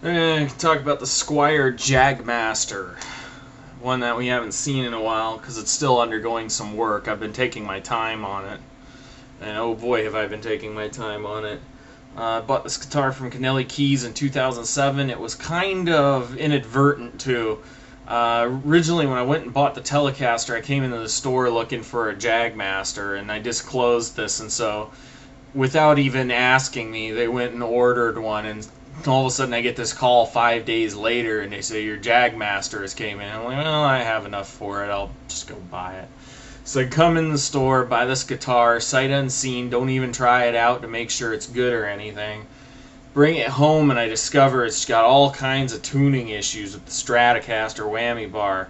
Talk about the Squier Jagmaster, one that we haven't seen in a while because it's still undergoing some work. I've been taking my time on it, and oh boy, have I been taking my time on it. I bought this guitar from Canelli Keys in 2007. It was kind of inadvertent too. Originally, when I went and bought the Telecaster, I came into the store looking for a Jagmaster, and I disclosed this, and so without even asking me, they went and ordered one, and all of a sudden I get this call 5 days later, and they say, your Jagmaster has came in. I'm like, well, I have enough for it. I'll just go buy it. So I come in the store, buy this guitar, sight unseen, don't even try it out to make sure it's good or anything. Bring it home, and I discover it's got all kinds of tuning issues with the Stratocaster whammy bar.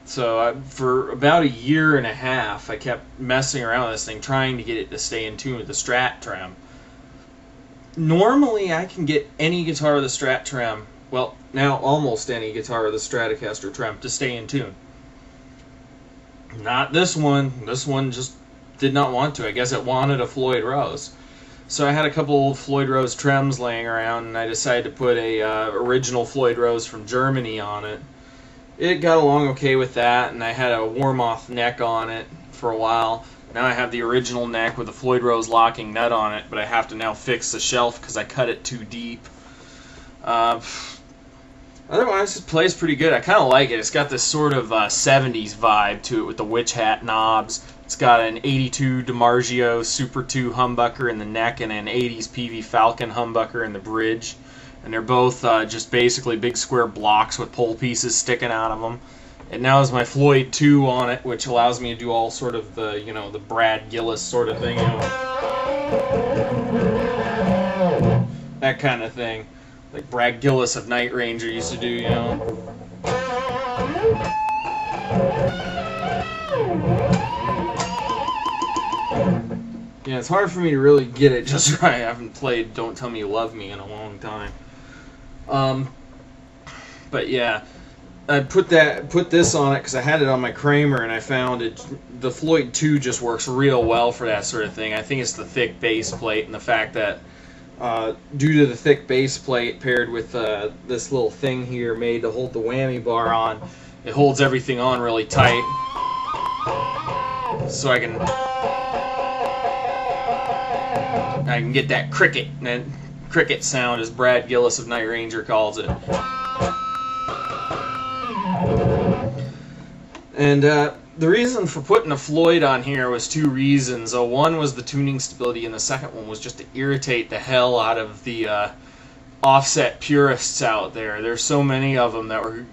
So for about a year and a half, I kept messing around with this thing, trying to get it to stay in tune with the Strat trem. Normally, I can get any guitar with a Strat trem, well, now almost any guitar with a Stratocaster trem, to stay in tune. Not this one. This one just did not want to. I guess it wanted a Floyd Rose. So I had a couple old Floyd Rose trems laying around, and I decided to put a original Floyd Rose from Germany on it. It got along okay with that, and I had a Warmoth neck on it for a while. Now I have the original neck with the Floyd Rose locking nut on it, but I have to now fix the shelf because I cut it too deep. Otherwise, it plays pretty good. I kind of like it. It's got this sort of 70s vibe to it with the witch hat knobs. It's got an 82 DiMarzio Super 2 humbucker in the neck and an 80s PV Falcon humbucker in the bridge. And they're both just basically big square blocks with pole pieces sticking out of them. It now has my Floyd 2 on it, which allows me to do all sort of the, the Brad Gillis sort of thing, that kind of thing, like Brad Gillis of Night Ranger used to do, Yeah, it's hard for me to really get it just right. I haven't played Don't Tell Me You Love Me in a long time. But yeah, I put this on it because I had it on my Kramer, and I found the Floyd 2 just works real well for that sort of thing. I think it's the thick base plate and the fact that due to the thick base plate paired with this little thing here made to hold the whammy bar on, it holds everything on really tight. So I can get that cricket sound, as Brad Gillis of Night Ranger calls it. And the reason for putting a Floyd on here was two reasons. One was the tuning stability, and the second one was just to irritate the hell out of the offset purists out there. There's so many of them that were,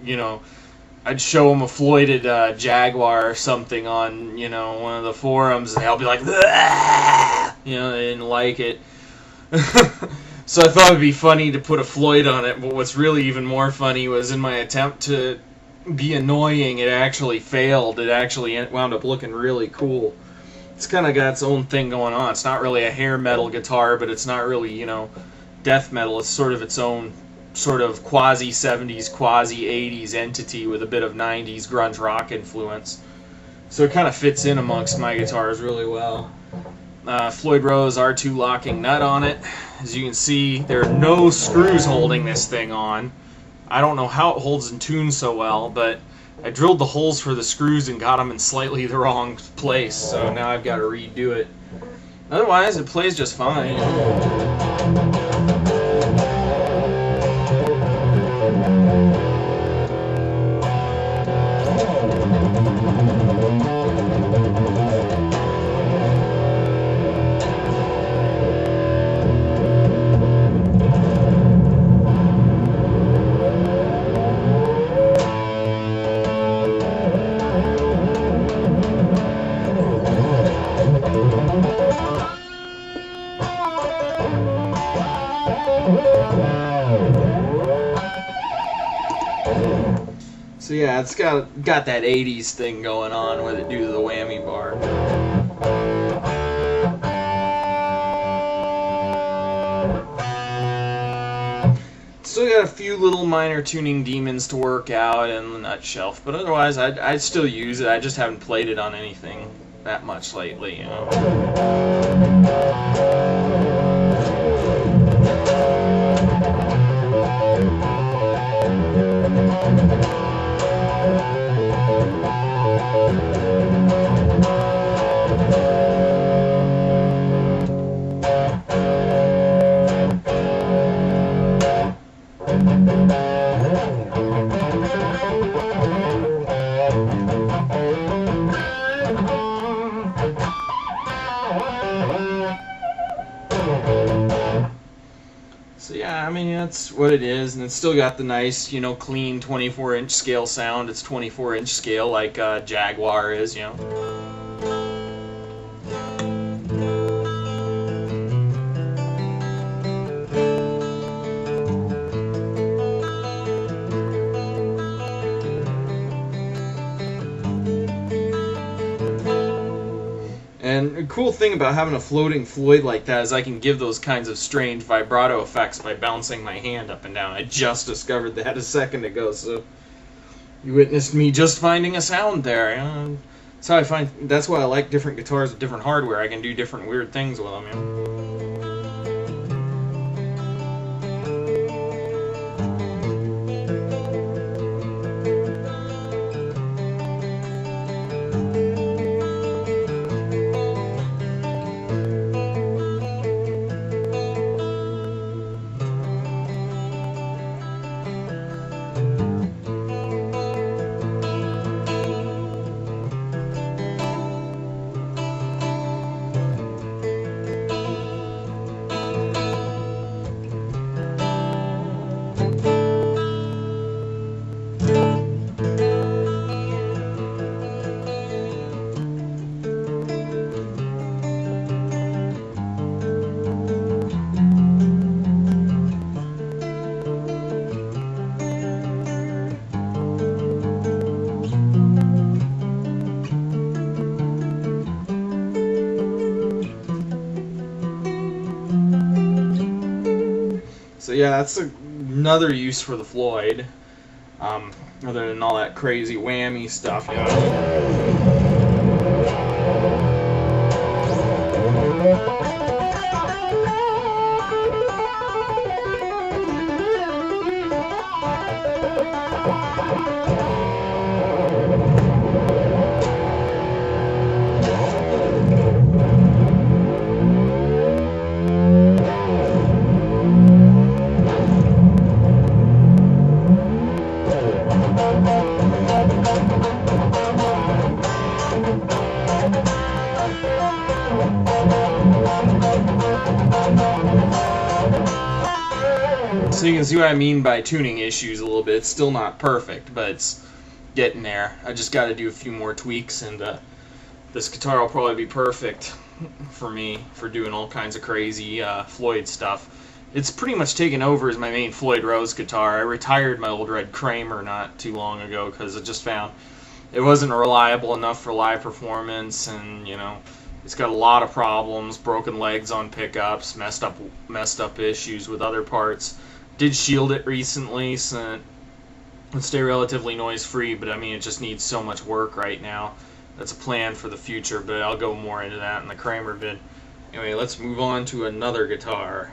I'd show them a Floyded Jaguar or something on, one of the forums, and they'll be like, "Ugh!" They didn't like it. So I thought it'd be funny to put a Floyd on it, but what's really even more funny was in my attempt to be annoying, it actually failed. It actually wound up looking really cool. It's kind of got its own thing going on. It's not really a hair metal guitar, but it's not really, death metal. It's sort of its own sort of quasi-70s, quasi-80s entity with a bit of 90s grunge rock influence. So it kind of fits in amongst my guitars really well. Floyd Rose R2 locking nut on it. As you can see, there are no screws holding this thing on. I don't know how it holds in tune so well, but I drilled the holes for the screws and got them in slightly the wrong place, so now I've got to redo it. Otherwise, it plays just fine. So yeah, it's got that 80s thing going on with it due to the whammy bar. Still got a few little minor tuning demons to work out in the nut shelf, but otherwise I'd still use it. I just haven't played it on anything that much lately, So yeah, I mean that's what it is, and it's still got the nice, clean 24-inch scale sound. It's 24-inch scale like Jaguar is. And the cool thing about having a floating Floyd like that is I can give those kinds of strange vibrato effects by bouncing my hand up and down. I just discovered that a second ago, so you witnessed me just finding a sound there. That's why I like different guitars with different hardware. I can do different weird things with them. So yeah, that's another use for the Floyd, other than all that crazy whammy stuff. So you can see what I mean by tuning issues a little bit. It's still not perfect, but it's getting there. I just got to do a few more tweaks, and this guitar will probably be perfect for me for doing all kinds of crazy Floyd stuff. It's pretty much taken over as my main Floyd Rose guitar. I retired my old red Kramer not too long ago because I just found it wasn't reliable enough for live performance, and it's got a lot of problems, broken legs on pickups, messed up issues with other parts. Did shield it recently so it would stay relatively noise free, but I mean it just needs so much work right now. That's a plan for the future, but I'll go more into that in the Kramer vid. Anyway, let's move on to another guitar.